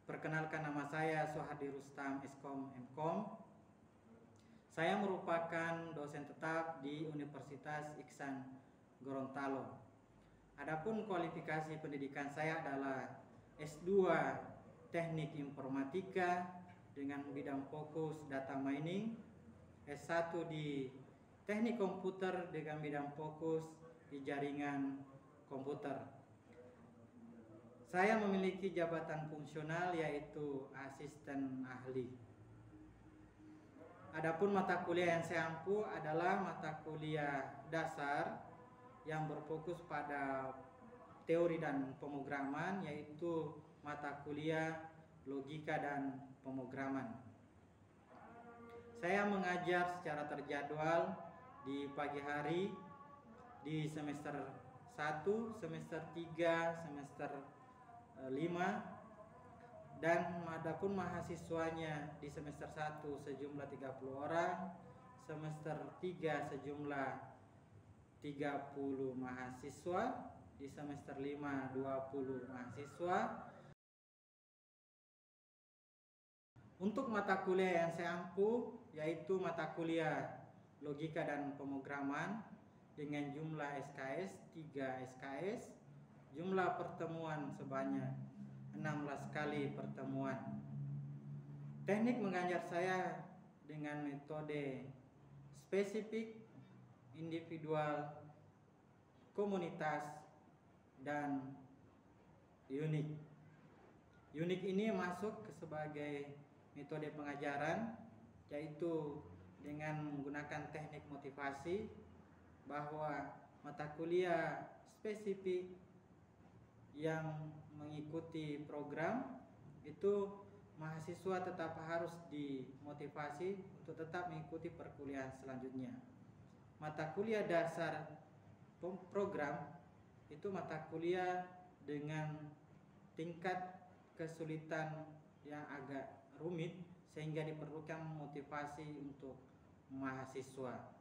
Perkenalkan, nama saya Sohadi Rustam, Eskom Mkom. Saya merupakan dosen tetap di Universitas Iksan Gorontalo. Adapun kualifikasi pendidikan saya adalah S2 Teknik Informatika dengan bidang fokus data mining, S1 di Teknik Komputer dengan bidang fokus di jaringan komputer. Saya memiliki jabatan fungsional yaitu asisten ahli. Adapun mata kuliah yang saya ampu adalah mata kuliah dasar yang berfokus pada teori dan pemrograman, yaitu mata kuliah logika dan pemrograman. Saya mengajar secara terjadwal di pagi hari di semester 1, semester 3, semester 5, dan adapun mahasiswanya di semester 1 sejumlah 30 orang, semester 3 sejumlah 30 mahasiswa, di semester 5 20 mahasiswa. Untuk mata kuliah yang saya ampu yaitu mata kuliah logika dan pemrograman dengan jumlah SKS 3 SKS, jumlah pertemuan sebanyak 16 kali pertemuan. Teknik mengajar saya dengan metode spesifik, individual, komunitas, dan unik. Unik ini masuk sebagai metode pengajaran, yaitu dengan menggunakan teknik motivasi, bahwa mata kuliah spesifik yang mengikuti program itu mahasiswa tetap harus dimotivasi untuk tetap mengikuti perkuliahan selanjutnya. Mata kuliah dasar program itu mata kuliah dengan tingkat kesulitan yang agak rumit sehingga diperlukan motivasi untuk mahasiswa.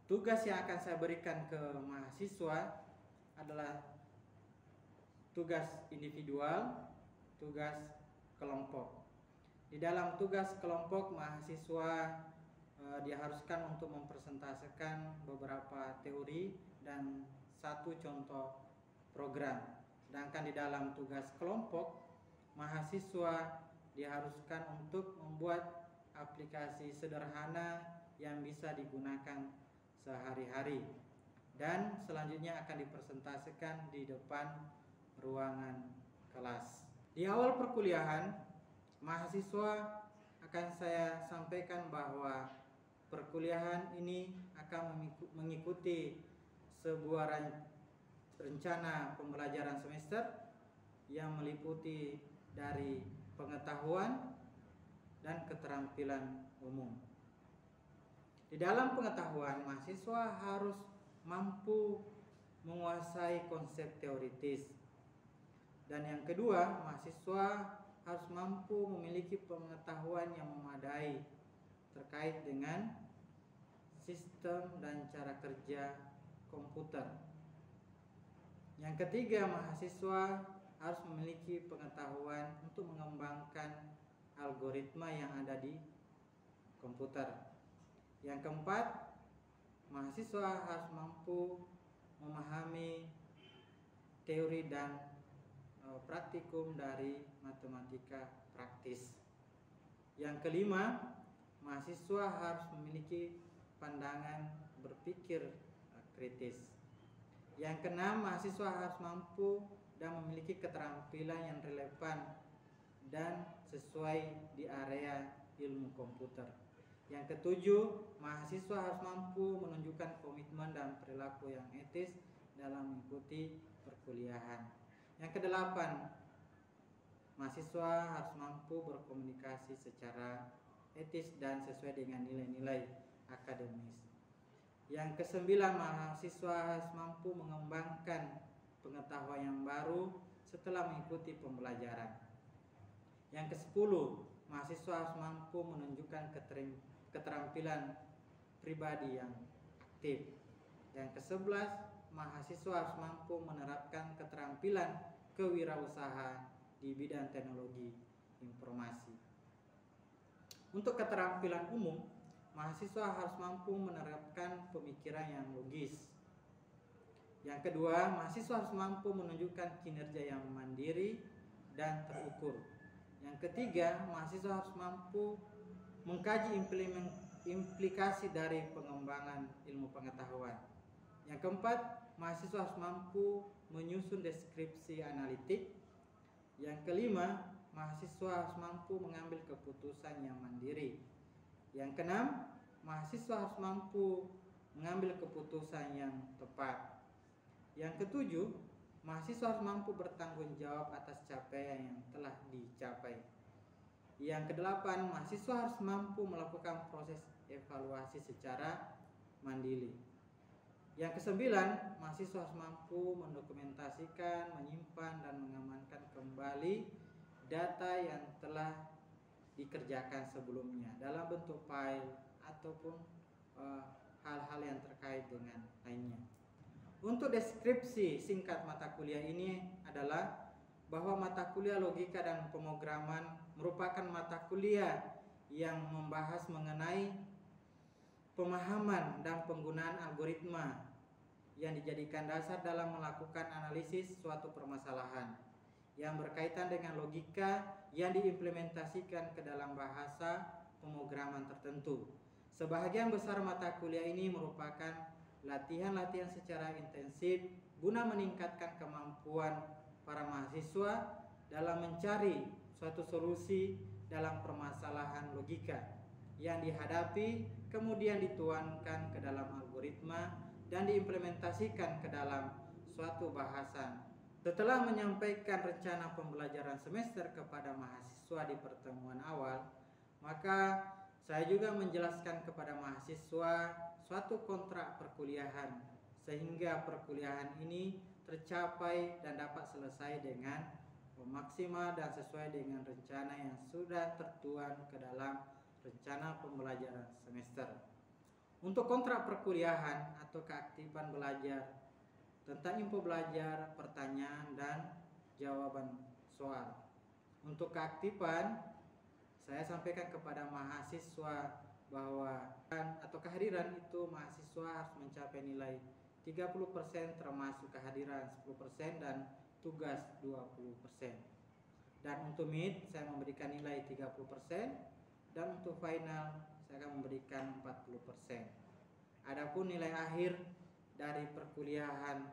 Tugas yang akan saya berikan ke mahasiswa adalah tugas individual, tugas kelompok. Di dalam tugas kelompok, mahasiswa diharuskan untuk mempresentasikan beberapa teori dan satu contoh program. Sedangkan di dalam tugas kelompok, mahasiswa diharuskan untuk membuat aplikasi sederhana yang bisa digunakan sehari-hari, dan selanjutnya akan dipresentasikan di depan ruangan kelas. Di awal perkuliahan, mahasiswa akan saya sampaikan bahwa perkuliahan ini akan mengikuti sebuah rencana pembelajaran semester yang meliputi dari pengetahuan dan keterampilan umum. Di dalam pengetahuan, mahasiswa harus mampu menguasai konsep teoritis. Dan yang kedua, mahasiswa harus mampu memiliki pengetahuan yang memadai terkait dengan sistem dan cara kerja komputer. Yang ketiga, mahasiswa harus memiliki pengetahuan untuk mengembangkan algoritma yang ada di komputer. Yang keempat, mahasiswa harus mampu memahami teori dan praktikum dari matematika praktis. Yang kelima, mahasiswa harus memiliki pandangan berpikir kritis. Yang keenam, mahasiswa harus mampu dan memiliki keterampilan yang relevan dan sesuai di area ilmu komputer. Yang ketujuh, mahasiswa harus mampu menunjukkan komitmen dan perilaku yang etis dalam mengikuti perkuliahan. Yang kedelapan, mahasiswa harus mampu berkomunikasi secara etis dan sesuai dengan nilai-nilai akademis. Yang ke-9, mahasiswa harus mampu mengembangkan pengetahuan yang baru setelah mengikuti pembelajaran. Yang ke-10, mahasiswa harus mampu menunjukkan keterampilan pribadi yang aktif. Yang ke-11, mahasiswa harus mampu menerapkan keterampilan kewirausahaan di bidang teknologi informasi. Untuk keterampilan umum, mahasiswa harus mampu menerapkan pemikiran yang logis. Yang kedua, mahasiswa harus mampu menunjukkan kinerja yang mandiri dan terukur. Yang ketiga, mahasiswa harus mampu mengkaji implikasi dari pengembangan ilmu pengetahuan. Yang keempat, mahasiswa harus mampu menyusun deskripsi analitik. Yang kelima, mahasiswa harus mampu mengambil keputusan yang mandiri. Yang keenam, mahasiswa harus mampu mengambil keputusan yang tepat. Yang ketujuh, mahasiswa harus mampu bertanggung jawab atas capaian yang telah dicapai. Yang kedelapan, mahasiswa harus mampu melakukan proses evaluasi secara mandiri. Yang kesembilan, mahasiswa harus mampu mendokumentasikan, menyimpan, dan mengamankan kembali data yang telah dikerjakan sebelumnya dalam bentuk file ataupun hal-hal yang terkait dengan lainnya. Untuk deskripsi singkat mata kuliah ini adalah bahwa mata kuliah logika dan pemrograman merupakan mata kuliah yang membahas mengenai pemahaman dan penggunaan algoritma yang dijadikan dasar dalam melakukan analisis suatu permasalahan yang berkaitan dengan logika yang diimplementasikan ke dalam bahasa pemrograman tertentu. Sebahagian besar mata kuliah ini merupakan latihan-latihan secara intensif guna meningkatkan kemampuan para mahasiswa dalam mencari suatu solusi dalam permasalahan logika yang dihadapi, kemudian dituangkan ke dalam algoritma dan diimplementasikan ke dalam suatu bahasan. Setelah menyampaikan rencana pembelajaran semester kepada mahasiswa di pertemuan awal, maka saya juga menjelaskan kepada mahasiswa suatu kontrak perkuliahan sehingga perkuliahan ini tercapai dan dapat selesai dengan maksimal dan sesuai dengan rencana yang sudah tertuang ke dalam rencana pembelajaran semester. Untuk kontrak perkuliahan atau keaktifan belajar tentang info belajar, pertanyaan, dan jawaban soal. Untuk keaktifan, saya sampaikan kepada mahasiswa bahwa atau kehadiran itu mahasiswa harus mencapai nilai 30% termasuk kehadiran 10% dan tugas 20%. Dan untuk mid saya memberikan nilai 30% dan untuk final saya akan memberikan 40%. Adapun nilai akhir dari perkuliahan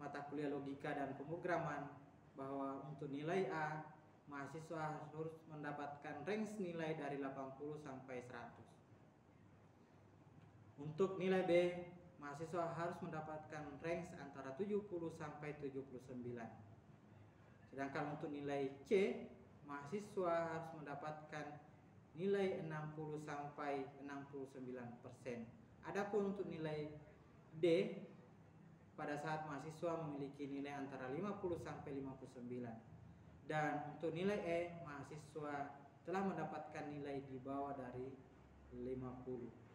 mata kuliah logika dan pemrograman bahwa untuk nilai A mahasiswa harus mendapatkan range nilai dari 80 sampai 100. Untuk nilai B, mahasiswa harus mendapatkan range antara 70 sampai 79. Sedangkan untuk nilai C, mahasiswa harus mendapatkan nilai 60 sampai 69%. Adapun untuk nilai D, pada saat mahasiswa memiliki nilai antara 50 sampai 59. Dan untuk nilai E, mahasiswa telah mendapatkan nilai di bawah dari 50.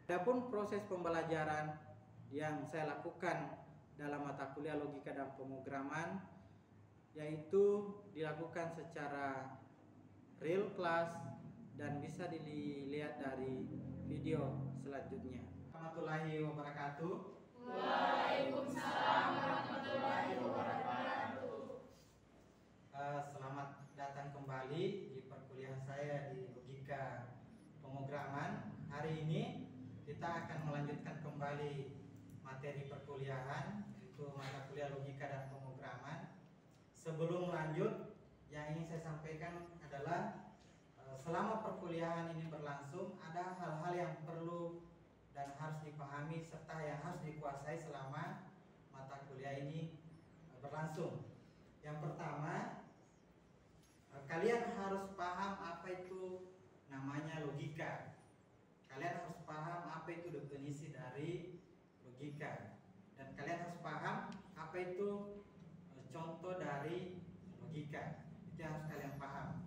Adapun proses pembelajaran yang saya lakukan dalam mata kuliah logika dan pemrograman yaitu dilakukan secara real class dan bisa dilihat dari video selanjutnya. Warahmatullahi wabarakatuh. Waalaikumsalam warahmatullahi wabarakatuh. Selamat datang kembali di perkuliahan saya di logika pemrograman. Hari ini kita akan melanjutkan kembali materi perkuliahan yaitu mata kuliah logika dan pemrograman. Sebelum lanjut, yang ingin saya sampaikan adalah selama perkuliahan ini berlangsung ada hal-hal yang perlu dan harus dipahami serta yang harus dikuasai selama mata kuliah ini berlangsung. Yang pertama, kalian harus paham apa itu namanya logika. Kalian harus paham apa itu definisi dari logika. Dan kalian harus paham apa itu contoh dari logika. Itu yang harus kalian paham.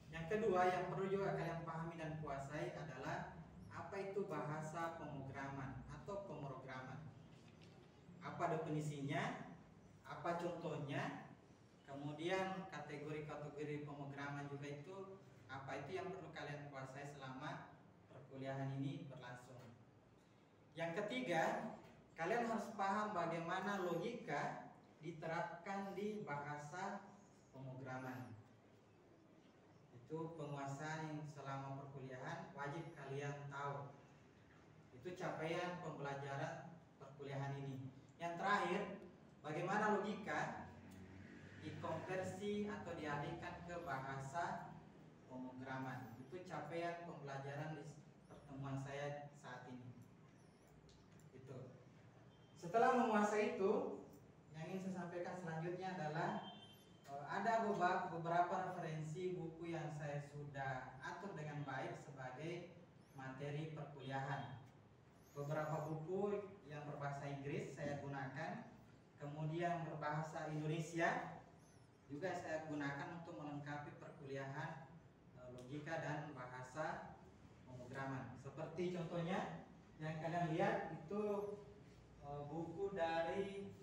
Yang kedua yang perlu juga kalian pahami dan kuasai adalah apa itu bahasa pemrograman atau pemrograman. Apa definisinya? Apa contohnya? Kemudian kategori-kategori pemrograman juga itu apa itu yang perlu kalian kuasai selama perkuliahan ini berlangsung. Yang ketiga, kalian harus paham bagaimana logika diterapkan di bahasa pemrograman. Itu penguasaan yang selama perkuliahan wajib kalian tahu. Itu capaian pembelajaran perkuliahan ini. Yang terakhir, bagaimana logika dikonversi atau dialihkan ke bahasa pemrograman. Itu capaian pembelajaran di pertemuan saya saat ini. Itu. Setelah menguasai itu, yang ingin saya sampaikan selanjutnya adalah ada beberapa referensi buku yang saya sudah atur dengan baik sebagai materi perkuliahan. Beberapa buku yang berbahasa Inggris saya gunakan, kemudian berbahasa Indonesia juga saya gunakan untuk melengkapi perkuliahan logika dan bahasa pemrograman. Seperti contohnya yang kalian lihat itu buku dari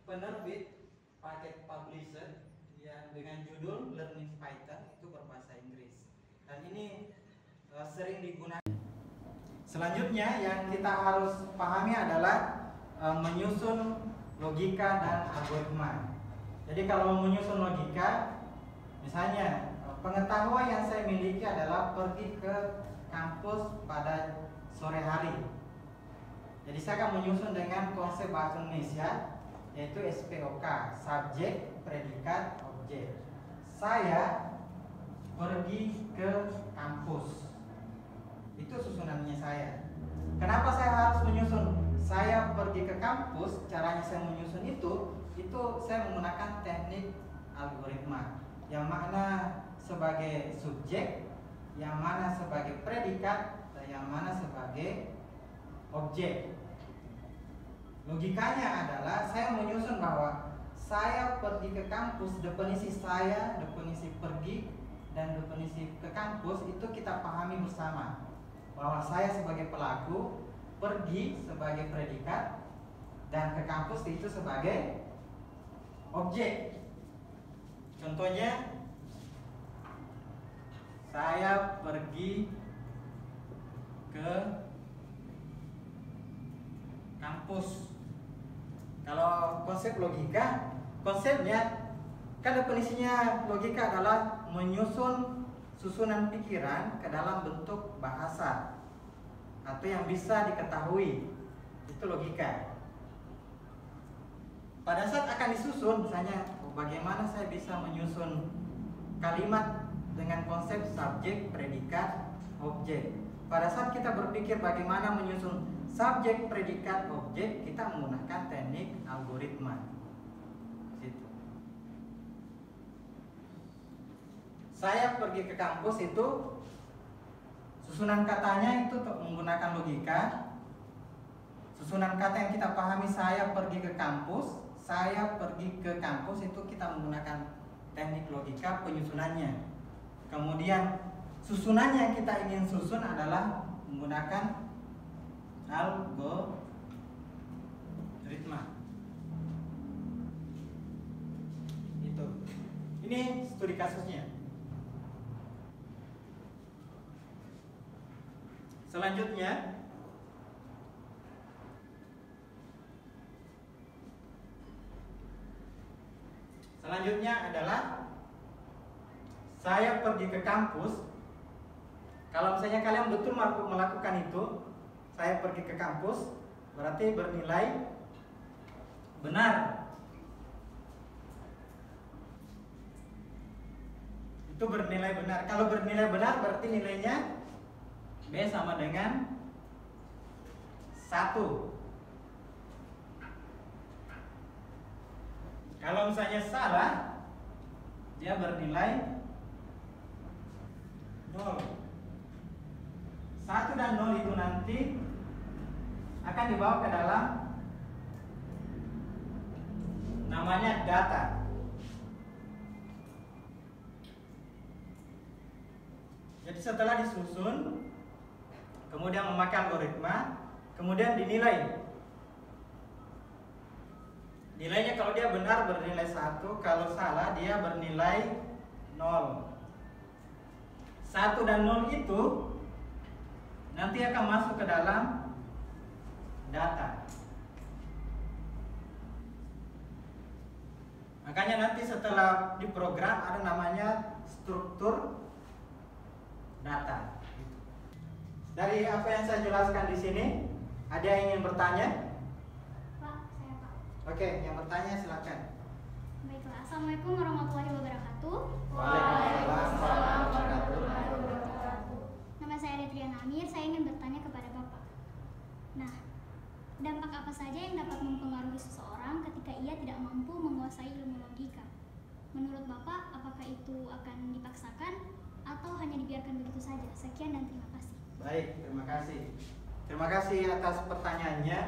penerbit Paket Publisher yang dengan judul Learning Python, itu berbahasa Inggris. Dan ini sering digunakan. Selanjutnya yang kita harus pahami adalah menyusun logika dan algoritma. Jadi kalau menyusun logika, misalnya pengetahuan yang saya miliki adalah pergi ke kampus pada sore hari. Jadi saya akan menyusun dengan konsep bahasa Indonesia, yaitu SPOK, subjek, predikat, objek. Saya pergi ke kampus. Itu susunannya saya. Kenapa saya harus menyusun? Saya pergi ke kampus, caranya saya menyusun itu saya menggunakan teknik algoritma. Yang mana sebagai subjek, yang mana sebagai predikat, dan yang mana sebagai objek. Logikanya adalah saya menyusun bahwa saya pergi ke kampus, definisi saya, definisi pergi dan definisi ke kampus itu kita pahami bersama. Bahwa saya sebagai pelaku, pergi sebagai predikat, dan ke kampus itu sebagai objek. Contohnya, saya pergi ke kampus. Kalau konsep logika, konsepnya kan definisinya logika adalah menyusun susunan pikiran ke dalam bentuk bahasa atau yang bisa diketahui. Itu logika. Pada saat akan disusun, misalnya bagaimana saya bisa menyusun kalimat dengan konsep subjek, predikat, objek. Pada saat kita berpikir bagaimana menyusun subjek, predikat, objek, kita menggunakan teknik algoritma. Situ. Saya pergi ke kampus itu susunan katanya itu menggunakan logika. Susunan kata yang kita pahami, saya pergi ke kampus, saya pergi ke kampus itu kita menggunakan teknik logika penyusunannya. Kemudian susunannya yang kita ingin susun adalah menggunakan algoritma. Itu. Ini studi kasusnya. Selanjutnya adalah saya pergi ke kampus. Kalau misalnya kalian betul melakukan itu, saya pergi ke kampus, berarti bernilai benar. Itu bernilai benar. Kalau bernilai benar berarti nilainya B sama dengan 1. Kalau misalnya salah, D dia bernilai 0. 1 dan 0 itu nanti akan dibawa ke dalam namanya data. Jadi setelah disusun, kemudian memakai algoritma, kemudian dinilai. Nilainya kalau dia benar bernilai 1, kalau salah dia bernilai 0. 1 dan 0 itu nanti akan masuk ke dalam data. Makanya nanti setelah diprogram ada namanya struktur data. Dari apa yang saya jelaskan di sini, ada yang ingin bertanya? Pak, saya Pak. Oke, yang bertanya silakan. Baiklah, Assalamualaikum warahmatullahi wabarakatuh. Waalaikumsalam warahmatullahi wabarakatuh. Nama saya Retriana Amir, saya ingin bertanya kepada Bapak. Nah, dampak apa saja yang dapat mempengaruhi seseorang ketika ia tidak mampu menguasai ilmu logika? Menurut Bapak, apakah itu akan dipaksakan atau hanya dibiarkan begitu saja? Sekian dan terima kasih. Baik, terima kasih. Terima kasih atas pertanyaannya.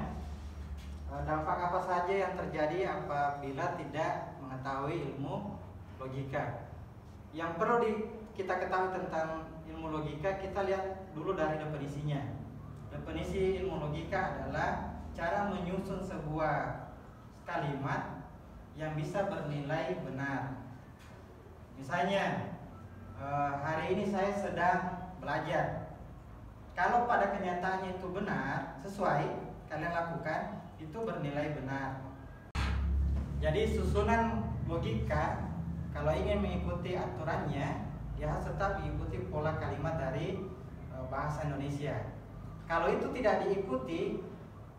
Dampak apa saja yang terjadi apabila tidak mengetahui ilmu logika? Yang perlu kita ketahui tentang ilmu logika, kita lihat dulu dari definisinya. Definisi ilmu logika adalah cara menyusun sebuah kalimat yang bisa bernilai benar. Misalnya, hari ini saya sedang belajar. Kalau pada kenyataannya itu benar, sesuai kalian lakukan, itu bernilai benar. Jadi susunan logika kalau ingin mengikuti aturannya, dia harus tetap mengikuti pola kalimat dari bahasa Indonesia. Kalau itu tidak diikuti,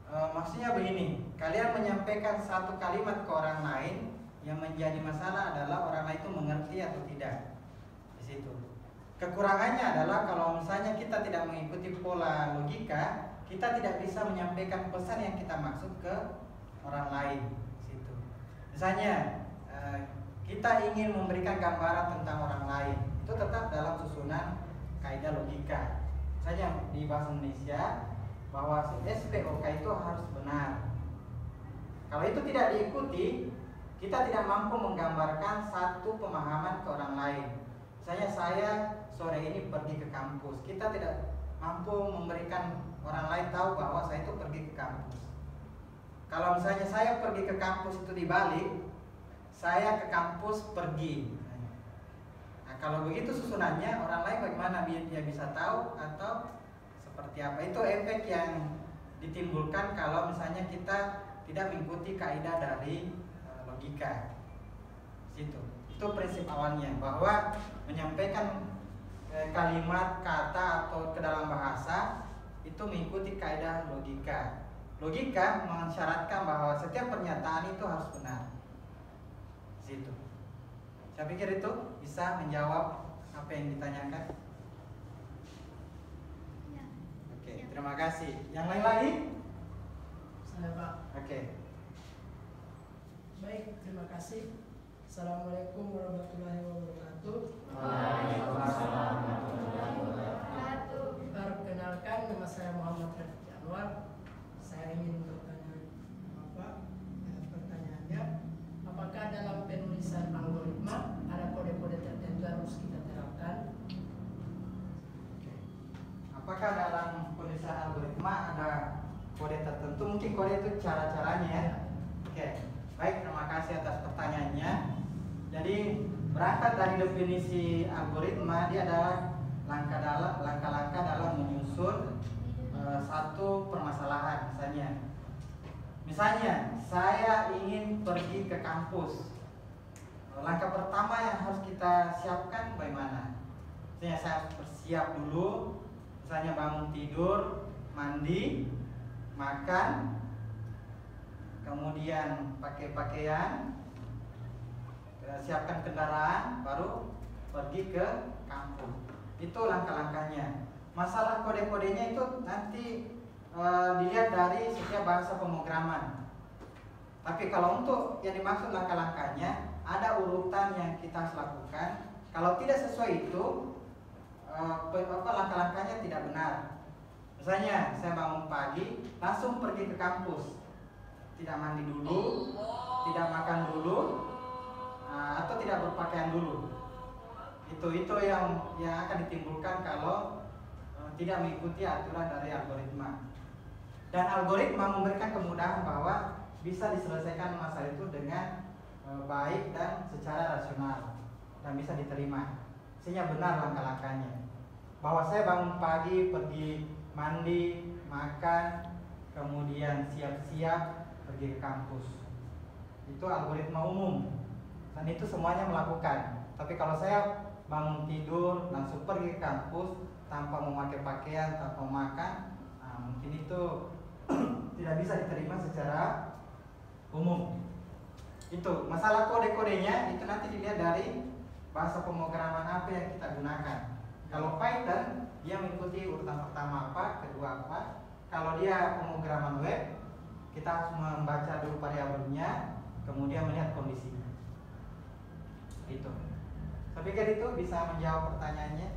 maksudnya begini, kalian menyampaikan satu kalimat ke orang lain, yang menjadi masalah adalah orang lain itu mengerti atau tidak. Di situ. Kekurangannya adalah kalau misalnya kita tidak mengikuti pola logika, kita tidak bisa menyampaikan pesan yang kita maksud ke orang lain. Situ. Misalnya kita ingin memberikan gambaran tentang orang lain, itu tetap dalam susunan kaidah logika. Misalnya di bahasa Indonesia bahwa SPOK itu harus benar. Kalau itu tidak diikuti, kita tidak mampu menggambarkan satu pemahaman ke orang lain. Misalnya saya sore ini pergi ke kampus, kita tidak mampu memberikan orang lain tahu bahwa saya itu pergi ke kampus. Kalau misalnya saya pergi ke kampus itu dibalik, saya ke kampus pergi. Nah, kalau begitu susunannya, orang lain bagaimana dia bisa tahu atau seperti apa? Itu efek yang ditimbulkan kalau misalnya kita tidak mengikuti kaidah dari logika. Situ. Itu prinsip awalnya, bahwa menyampaikan kalimat, kata atau ke dalam bahasa itu mengikuti kaidah logika. Logika mensyaratkan bahwa setiap pernyataan itu harus benar. Situ. Saya pikir itu bisa menjawab apa yang ditanyakan. Ya. Oke, terima kasih. Yang lain lagi? Saya Pak. Oke. Baik, terima kasih. Assalamualaikum warahmatullahi wabarakatuh. Waalaikumsalam warahmatullahi wabarakatuh. Perkenalkan, nama saya Muhammad Raffi Anwar. Saya ingin bertanya pertanyaannya, apakah dalam penulisan algoritma ada kode-kode tertentu yang harus kita terapkan? Apakah dalam penulisan algoritma ada kode tertentu? Mungkin kode itu cara-caranya ya. Oke. Baik, terima kasih atas pertanyaannya. Jadi berangkat dari definisi algoritma, dia adalah langkah-langkah dalam menyusun satu permasalahan. Misalnya saya ingin pergi ke kampus. Langkah pertama yang harus kita siapkan bagaimana? Misalnya saya harus bersiap dulu, misalnya bangun tidur, mandi, makan, kemudian pakai pakaian, siapkan kendaraan, baru pergi ke kampus. Itu langkah-langkahnya. Masalah kode-kodenya itu nanti dilihat dari setiap bahasa pemrograman. Tapi kalau untuk yang dimaksud langkah-langkahnya, ada urutan yang kita harus lakukan. Kalau tidak sesuai itu, langkah-langkahnya tidak benar. Misalnya saya bangun pagi langsung pergi ke kampus, tidak mandi dulu, tidak makan dulu, atau tidak berpakaian dulu. Itu yang akan ditimbulkan kalau tidak mengikuti aturan dari algoritma. Dan algoritma memberikan kemudahan bahwa bisa diselesaikan masalah itu dengan baik dan secara rasional dan bisa diterima. Sehingga benar langkah-langkahnya. Bahwa saya bangun pagi, pergi mandi, makan, kemudian siap-siap pergi ke kampus. Itu algoritma umum. Dan itu semuanya melakukan. Tapi kalau saya bangun tidur langsung pergi ke kampus tanpa memakai pakaian, tanpa makan, mungkin itu tidak bisa diterima secara umum. Itu masalah kode-kodenya itu nanti dilihat dari bahasa pemrograman apa yang kita gunakan. Kalau Python dia mengikuti urutan pertama apa, kedua apa. Kalau dia pemrograman web, kita harus membaca dulu variabelnya, kemudian melihat kondisinya. Itu. Saya pikir itu bisa menjawab pertanyaannya.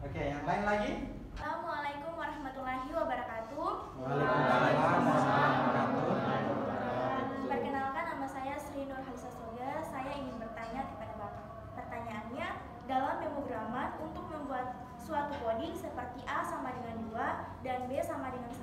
Oke, yang lain lagi? Assalamualaikum warahmatullahi wabarakatuh. Waalaikumsalam warahmatullahi wabarakatuh. Perkenalkan, nama saya Sri Nur Halisa Soga. Saya ingin bertanya kepada Bapak. Pertanyaannya, dalam pemrograman untuk membuat suatu coding seperti A sama dengan 2 dan B sama dengan 1,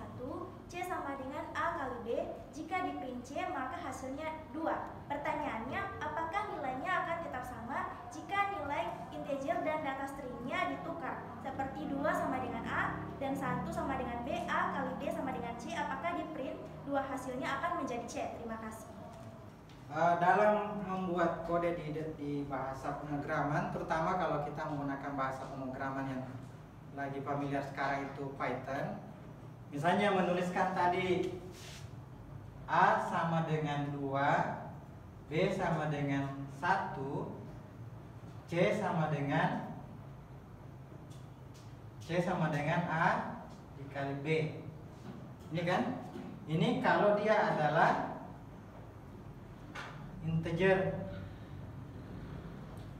C sama dengan A kali B, jika di print C maka hasilnya 2. Pertanyaannya, apakah nilainya akan tetap sama jika nilai integer dan data stringnya ditukar? Seperti 2 sama dengan A dan 1 sama dengan B, A kali B sama dengan C, apakah di print 2 hasilnya akan menjadi C? Terima kasih. Dalam membuat kode di bahasa pemrograman, terutama kalau kita menggunakan bahasa pemrograman yang lagi familiar sekarang itu Python, misalnya menuliskan tadi A sama dengan 2, B sama dengan 1, C sama dengan A dikali B. Ini kan? Ini kalau dia adalah integer.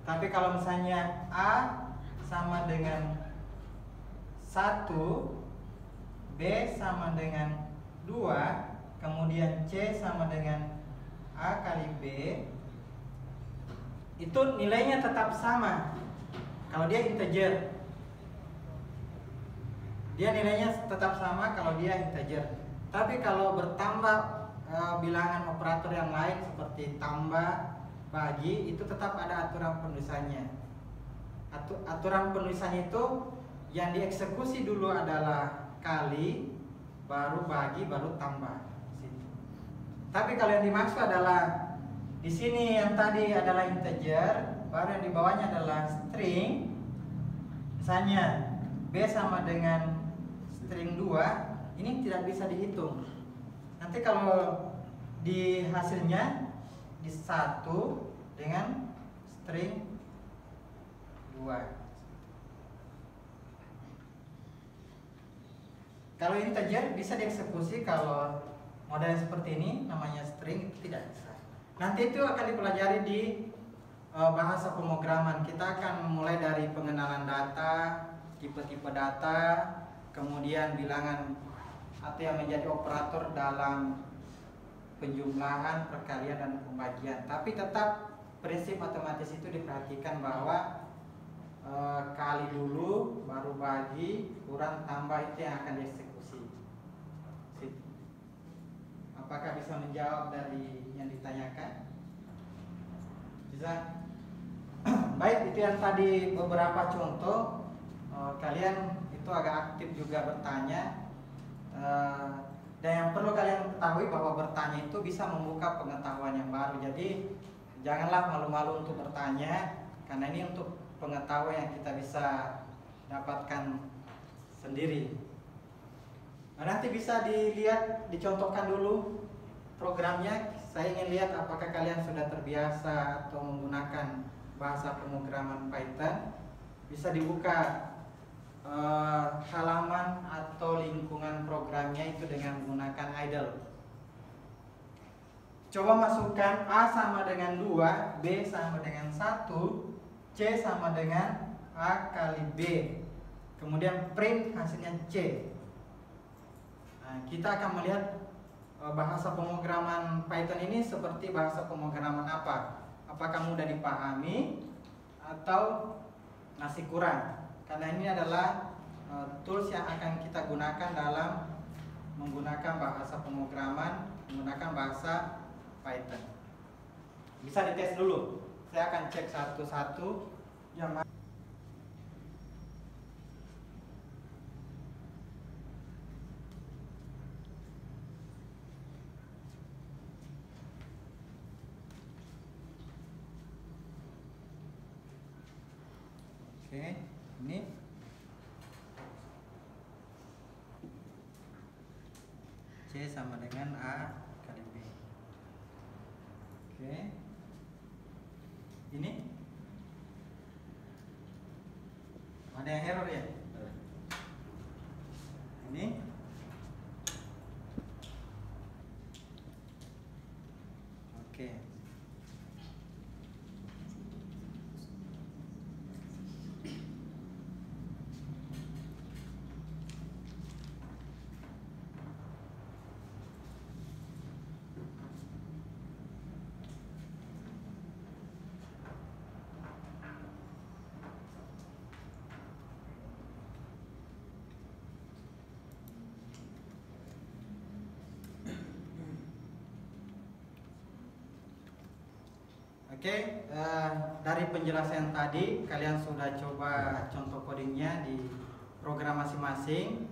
Tapi kalau misalnya A sama dengan 1, B sama dengan 2, kemudian C sama dengan A kali B, itu nilainya tetap sama. Kalau dia integer, dia nilainya tetap sama kalau dia integer. Tapi kalau bertambah bilangan operator yang lain seperti tambah, bagi, itu tetap ada aturan penulisannya. Aturan penulisannya itu yang dieksekusi dulu adalah kali, baru bagi, baru tambah. Tapi kalau yang dimaksud adalah di sini yang tadi adalah integer, baru yang di bawahnya adalah string. Misalnya B sama dengan string 2, ini tidak bisa dihitung. Nanti kalau di hasilnya di 1 dengan string 2. Kalau integer bisa dieksekusi, kalau model seperti ini namanya string itu tidak bisa. Nanti itu akan dipelajari di bahasa pemrograman. Kita akan mulai dari pengenalan data, tipe-tipe data, kemudian bilangan atau yang menjadi operator dalam penjumlahan, perkalian, dan pembagian. Tapi tetap prinsip matematis itu diperhatikan bahwa kali dulu, baru bagi, kurang, tambah, itu yang akan dieksekusi. Apakah bisa menjawab dari yang ditanyakan? Bisa? Baik, itu yang tadi beberapa contoh. Kalian itu agak aktif juga bertanya. Dan yang perlu kalian ketahui bahwa bertanya itu bisa membuka pengetahuan yang baru. Jadi janganlah malu-malu untuk bertanya, karena ini untuk pengetahuan yang kita bisa dapatkan sendiri. Nanti bisa dilihat, dicontohkan dulu programnya. Saya ingin lihat apakah kalian sudah terbiasa atau menggunakan bahasa pemrograman Python. Bisa dibuka halaman atau lingkungan programnya itu dengan menggunakan idle. Coba masukkan A sama dengan 2, B sama dengan 1, C sama dengan A kali B. Kemudian print hasilnya C. Nah, kita akan melihat bahasa pemrograman Python ini seperti bahasa pemrograman apa. Apakah mudah dipahami atau masih kurang. Karena ini adalah tools yang akan kita gunakan dalam menggunakan bahasa pemrograman, menggunakan bahasa Python. Bisa dites dulu. Saya akan cek satu-satu yang Oke, ini C sama dengan A kali B. Oke. Ini ada yang error ya? Ini oke. Oke, dari penjelasan tadi kalian sudah coba contoh codingnya di program masing-masing.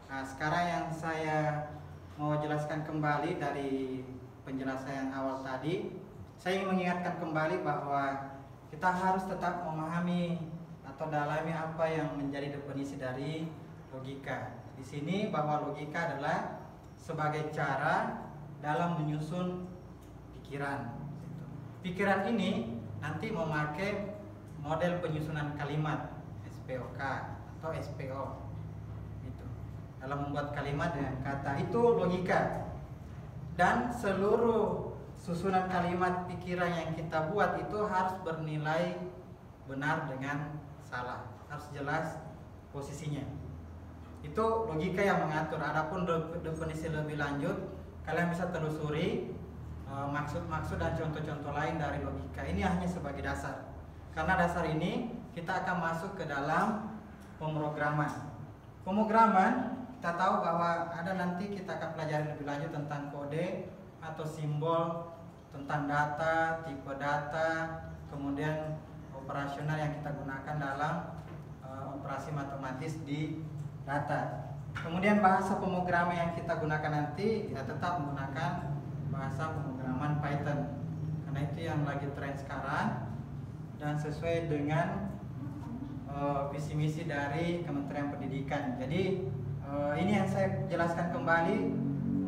Nah, sekarang yang saya mau jelaskan kembali dari penjelasan awal tadi, saya ingin mengingatkan kembali bahwa kita harus tetap memahami atau dalami apa yang menjadi definisi dari logika. Di sini bahwa logika adalah sebagai cara dalam menyusun pikiran. Pikiran ini nanti memakai model penyusunan kalimat SPOK atau SPO itu. Dalam membuat kalimat dengan kata itu logika. Dan seluruh susunan kalimat pikiran yang kita buat itu harus bernilai benar dengan salah. Harus jelas posisinya. Itu logika yang mengatur. Adapun definisi lebih lanjut, kalian bisa telusuri maksud-maksud dan contoh-contoh lain dari logika. Ini hanya sebagai dasar. Karena dasar ini kita akan masuk ke dalam pemrograman. Pemrograman kita tahu bahwa ada nanti kita akan pelajari lebih lanjut tentang kode atau simbol, tentang data, tipe data, kemudian operasional yang kita gunakan dalam operasi matematis di data. Kemudian bahasa pemrograman yang kita gunakan nanti ya tetap menggunakan bahasa pemrograman Python, karena itu yang lagi tren sekarang dan sesuai dengan visi misi dari Kementerian Pendidikan. Jadi ini yang saya jelaskan kembali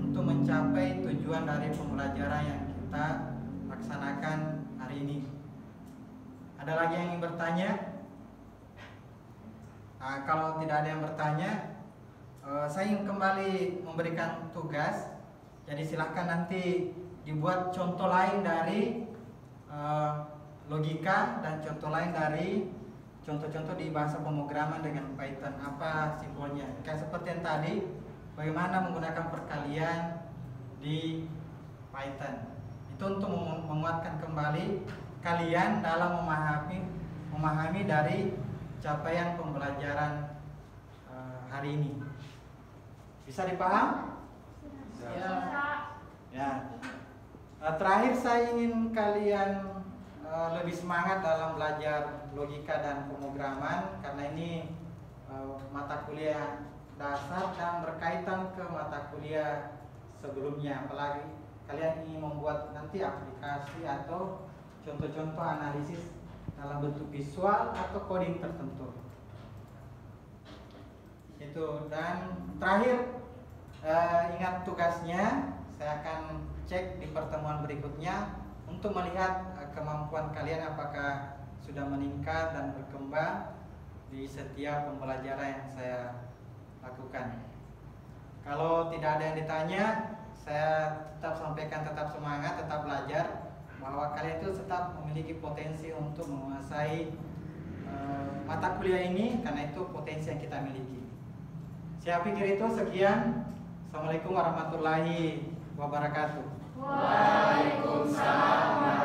untuk mencapai tujuan dari pembelajaran yang kita laksanakan hari ini. Ada lagi yang ingin bertanya? Nah, kalau tidak ada yang bertanya, saya ingin kembali memberikan tugas. Jadi silahkan nanti dibuat contoh lain dari logika dan contoh lain dari contoh-contoh di bahasa pemrograman dengan Python. Apa simbolnya? Kayak seperti yang tadi, bagaimana menggunakan perkalian di Python. Itu untuk menguatkan kembali kalian dalam memahami dari capaian pembelajaran hari ini. Bisa dipaham? Ya. Terakhir saya ingin kalian lebih semangat dalam belajar logika dan pemrograman, karena ini mata kuliah dasar dan berkaitan ke mata kuliah sebelumnya. Apalagi kalian ingin membuat nanti aplikasi atau contoh-contoh analisis dalam bentuk visual atau coding tertentu. Itu. Dan terakhir, ingat tugasnya. Saya akan cek di pertemuan berikutnya untuk melihat kemampuan kalian apakah sudah meningkat dan berkembang di setiap pembelajaran yang saya lakukan. Kalau tidak ada yang ditanya, saya tetap sampaikan, tetap semangat, tetap belajar, bahwa kalian itu tetap memiliki potensi untuk menguasai mata kuliah ini, karena itu potensi yang kita miliki. Saya pikir itu sekian. Assalamualaikum warahmatullahi wabarakatuh. Waalaikumsalam.